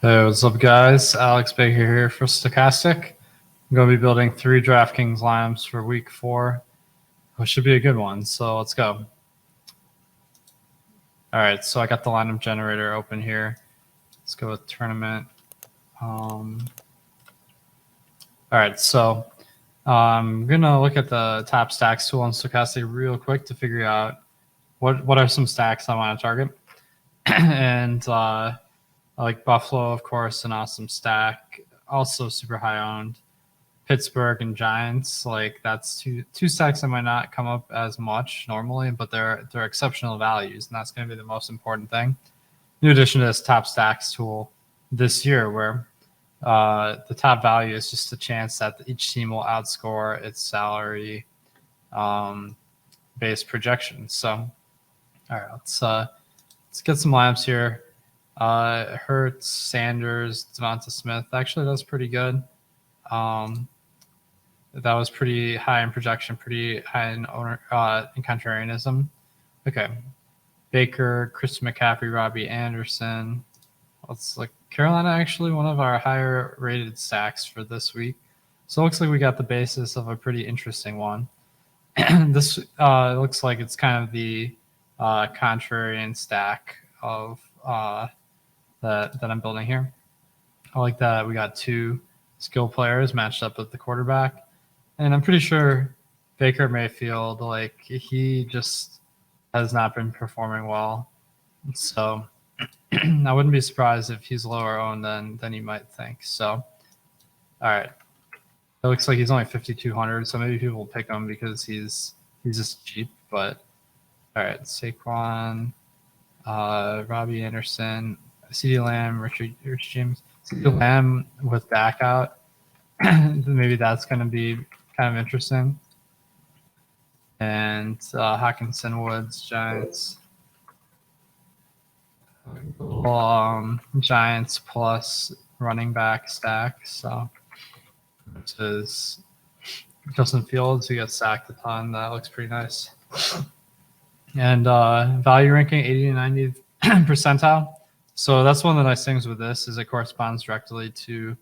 Hey, what's up, guys? Alex Baker here for Stokastic. I'm going to be building 3 DraftKings lineups for week 4, which should be a good one. So let's go. All right, so I got the lineup generator open here. Let's go with tournament. All right, so I'm going to look at the top stacks tool on Stokastic real quick to figure out what are some stacks I want to target. And I like Buffalo, of course, an awesome stack. Also super high owned. Pittsburgh and Giants, like that's two stacks that might not come up as much normally, but they're exceptional values, and that's going to be the most important thing. In addition to this top stacks tool this year, where the top value is just a chance that each team will outscore its salary based projections. So, all right, let's get some lineups here. Hurts, Sanders, Devonta Smith. Actually, that's pretty good. That was pretty high in projection, pretty high in contrarianism. Okay. Baker, Chris McCaffrey, Robbie Anderson. Let's look. Carolina, actually one of our higher rated stacks for this week. So it looks like we got the basis of a pretty interesting one. This looks like it's kind of the contrarian stack of that I'm building here. I like that we got 2 skill players matched up with the quarterback. And I'm pretty sure Baker Mayfield, like he just has not been performing well. So I wouldn't be surprised if he's lower owned than you might think. So, all right. It looks like he's only 5,200, so maybe people will pick him because he's just cheap. But all right, Saquon, Robbie Anderson, CeeDee Lamb, Richard James, CeeDee Lamb with back out. Maybe that's going to be kind of interesting. And Hawkinson, Woods, Giants. Giants plus running back stack. So this is Justin Fields, who gets sacked a ton. That looks pretty nice. And value ranking 80 to 90 percentile. So that's one of the nice things with this is it corresponds directly to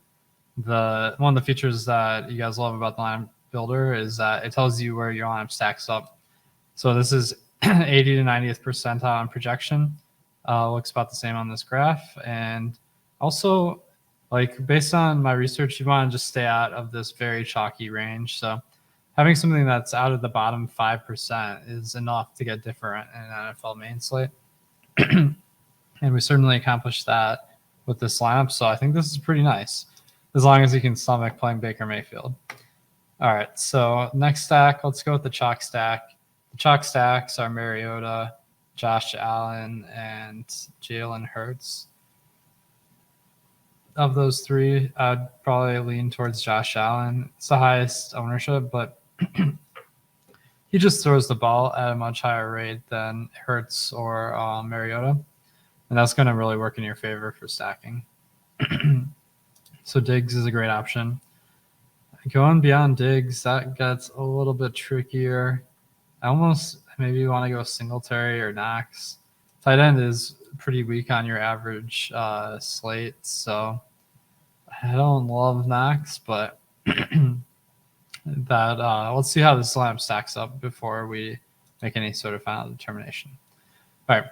one of the features that you guys love about the lineup builder is that it tells you where your lineup stacks up. So this is 80 to 90th percentile on projection. Looks about the same on this graph. And also, like based on my research, you want to just stay out of this very chalky range. So having something that's out of the bottom 5% is enough to get different in an NFL main slate. And we certainly accomplished that with this lineup. So I think this is pretty nice, as long as you can stomach playing Baker Mayfield. All right, so next stack, let's go with the chalk stack. The chalk stacks are Mariota, Josh Allen, and Jalen Hurts. Of those 3, I'd probably lean towards Josh Allen. It's the highest ownership, but he just throws the ball at a much higher rate than Hurts or Mariota. And that's going to really work in your favor for stacking. So Diggs is a great option. Going beyond Diggs, that gets a little bit trickier. I almost maybe want to go Singletary or Knox. Tight end is pretty weak on your average slate, so I don't love Knox, but let's see how this lineup stacks up before we make any sort of final determination. All right.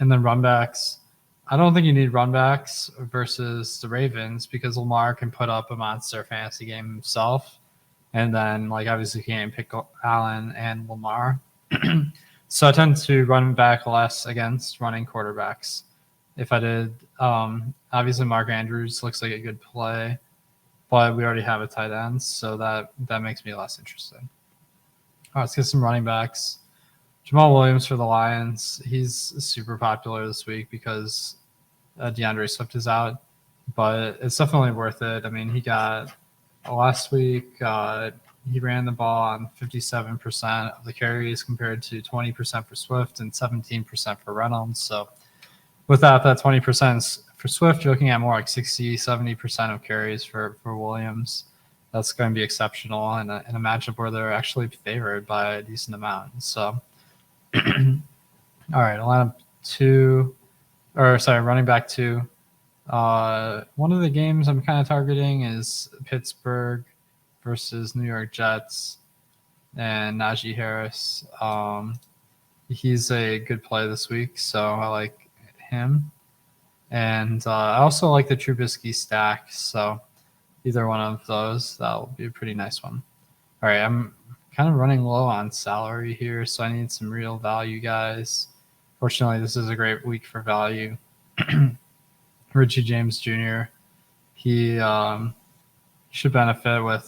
And then runbacks. I don't think you need runbacks versus the Ravens because Lamar can put up a monster fantasy game himself. And then, like, obviously, you can't pick Allen and Lamar. So I tend to run back less against running quarterbacks. If I did, obviously, Mark Andrews looks like a good play, but we already have a tight end, so that makes me less interested. All right, let's get some running backs. Jamal Williams for the Lions. He's super popular this week because DeAndre Swift is out, but it's definitely worth it. I mean, he got last week, he ran the ball on 57% of the carries compared to 20% for Swift and 17% for Reynolds. So without that 20% for Swift, you're looking at more like 60, 70% of carries for Williams. That's going to be exceptional in a matchup where they're actually favored by a decent amount. So, all right, running back 2. One of the games I'm kind of targeting is Pittsburgh versus New York Jets and Najee Harris. He's a good play this week, so I like him. And I also like the Trubisky stack, so either one of those, that'll be a pretty nice one. All right, I'm kind of running low on salary here, so I need some real value guys. Fortunately, this is a great week for value. Richie James Jr., he should benefit with.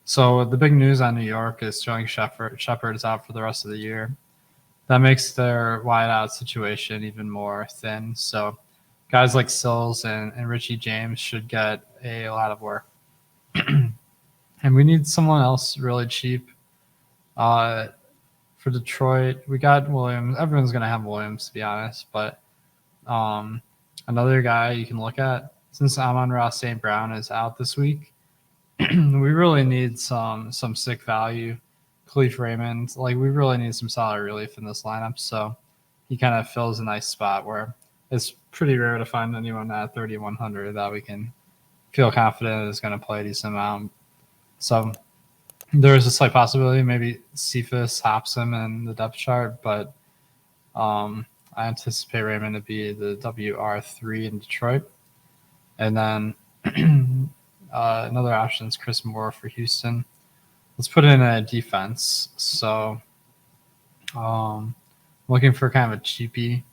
So the big news on New York is Sterling Shepard is out for the rest of the year. That makes their wideout situation even more thin. So guys like Sills and Richie James should get a lot of work. And we need someone else really cheap. For Detroit, we got Williams. Everyone's going to have Williams, to be honest. But another guy you can look at, since Amon-Ra St. Brown is out this week, we really need some sick value. Khalif Raymond, like we really need some solid relief in this lineup. So he kind of fills a nice spot where it's pretty rare to find anyone at 3,100 that we can feel confident is going to play a decent amount. So there is a slight possibility maybe Cephas hops him in the depth chart, but I anticipate Raymond to be the WR3 in Detroit. And then another option is Chris Moore for Houston. Let's put in a defense. So looking for kind of a cheapy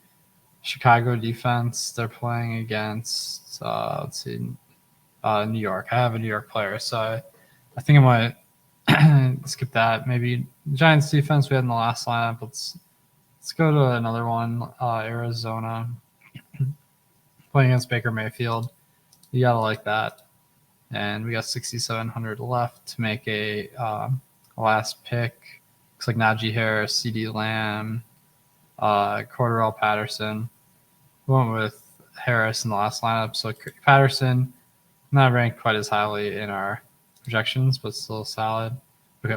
Chicago defense. They're playing against, let's see, New York. I have a New York player, so I think I might skip that. Maybe Giants defense we had in the last lineup. Let's go to another one. Arizona playing against Baker Mayfield. You gotta like that. And we got 6,700 left to make a last pick. Looks like Najee Harris, CeeDee Lamb, Cordarrelle Patterson. We went with Harris in the last lineup. So Patterson, not ranked quite as highly in our projections, but still solid. Okay.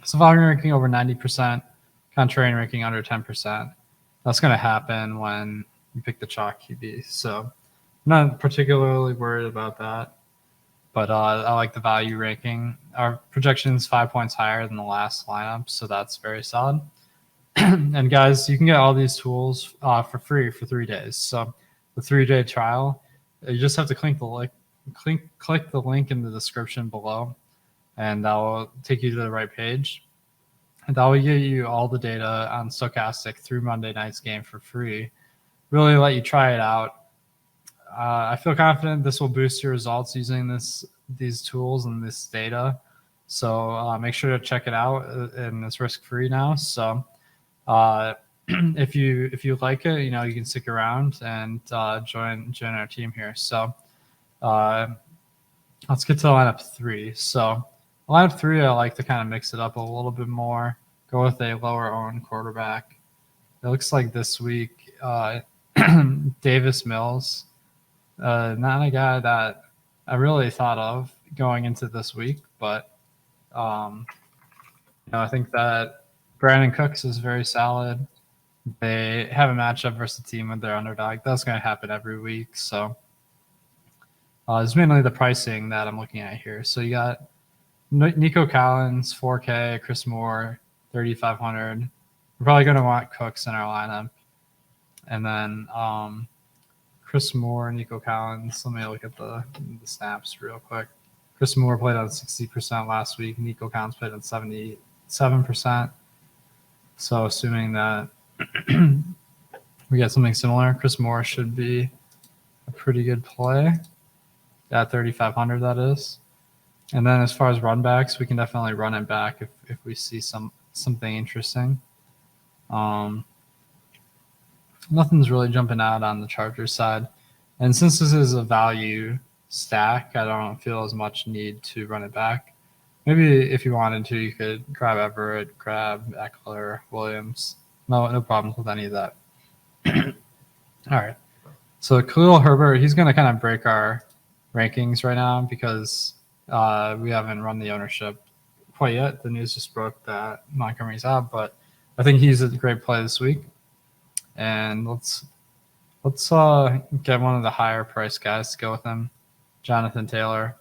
So volume ranking over 90%, contrarian ranking under 10%. That's going to happen when you pick the chalk QB. So I'm not particularly worried about that, but I like the value ranking. Our projection is 5 points higher than the last lineup, so that's very solid. And guys, you can get all these tools for free for 3 days. So the 3-day trial, you just have to click the link in the description below, and that will take you to the right page. And that will give you all the data on Stokastic through Monday night's game for free. Really let you try it out. I feel confident this will boost your results using these tools and this data. So make sure to check it out, and it's risk-free now. So if you like it, you can stick around and join our team here. So let's get to lineup 3. So lineup 3, I like to kind of mix it up a little bit more. Go with a lower owned quarterback. It looks like this week Davis Mills. Not a guy that I really thought of going into this week, but I think that Brandon Cooks is very solid. They have a matchup versus a team with their underdog. That's going to happen every week. So it's mainly the pricing that I'm looking at here. So you got Nico Collins, 4K, Chris Moore, 3,500. We're probably going to want Cooks in our lineup. And then Chris Moore, Nico Collins. Let me look at the snaps real quick. Chris Moore played on 60% last week. Nico Collins played on 77%. So assuming that we get something similar, Chris Moore should be a pretty good play at 3,500, that is. And then as far as run backs, we can definitely run it back if we see something interesting. Nothing's really jumping out on the Chargers side. And since this is a value stack, I don't feel as much need to run it back. Maybe if you wanted to, you could grab Everett, grab Eckler, Williams. No problems with any of that. All right. So Khalil Herbert, he's going to kind of break our rankings right now because we haven't run the ownership quite yet. The news just broke that Montgomery's out, but I think he's a great play this week. And let's Let's get one of the higher price guys to go with him, Jonathan Taylor.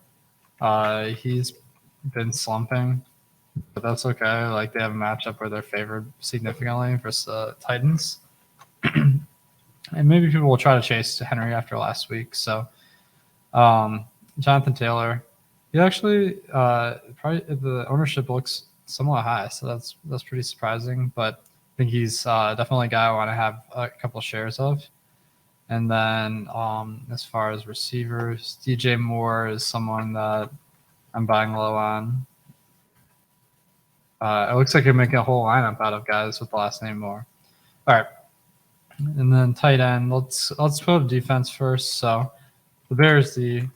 He's been slumping, but that's okay. Like they have a matchup where they're favored significantly versus the Titans, and maybe people will try to chase Henry after last week. So Jonathan Taylor, he actually probably the ownership looks somewhat high, so that's pretty surprising. But I think he's definitely a guy I want to have a couple shares of. And then as far as receivers, DJ Moore is someone that I'm buying low on. It looks like you're making a whole lineup out of guys with the last name Moore. All right, and then tight end. Let's put defense first. So the Bears D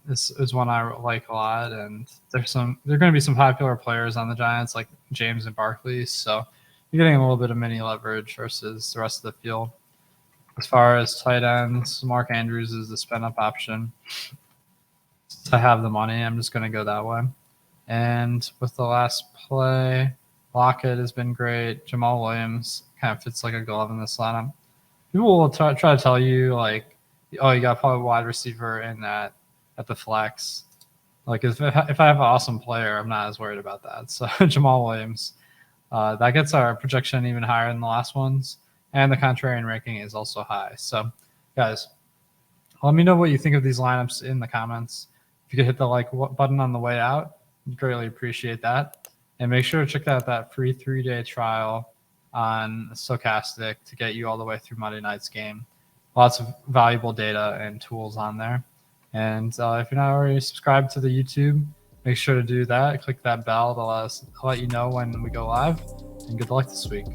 is one I like a lot, and there are going to be some popular players on the Giants like James and Barkley. So you're getting a little bit of mini leverage versus the rest of the field. As far as tight ends, Mark Andrews is the spin up option. To have the money, I'm just going to go that way. And with the last play, Lockett has been great. Jamal Williams kind of fits like a glove in this lineup. People will try to tell you like, oh, you got probably a wide receiver in that at the flex. Like if I have an awesome player, I'm not as worried about that. So Jamal Williams, that gets our projection even higher than the last ones. And the contrarian ranking is also high. So, guys, let me know what you think of these lineups in the comments. If you could hit the like button on the way out, I'd greatly appreciate that. And make sure to check out that free 3-day trial on Stokastic to get you all the way through Monday night's game. Lots of valuable data and tools on there. And if you're not already subscribed to the YouTube, make sure to do that. Click that bell to let you know when we go live. And good luck this week.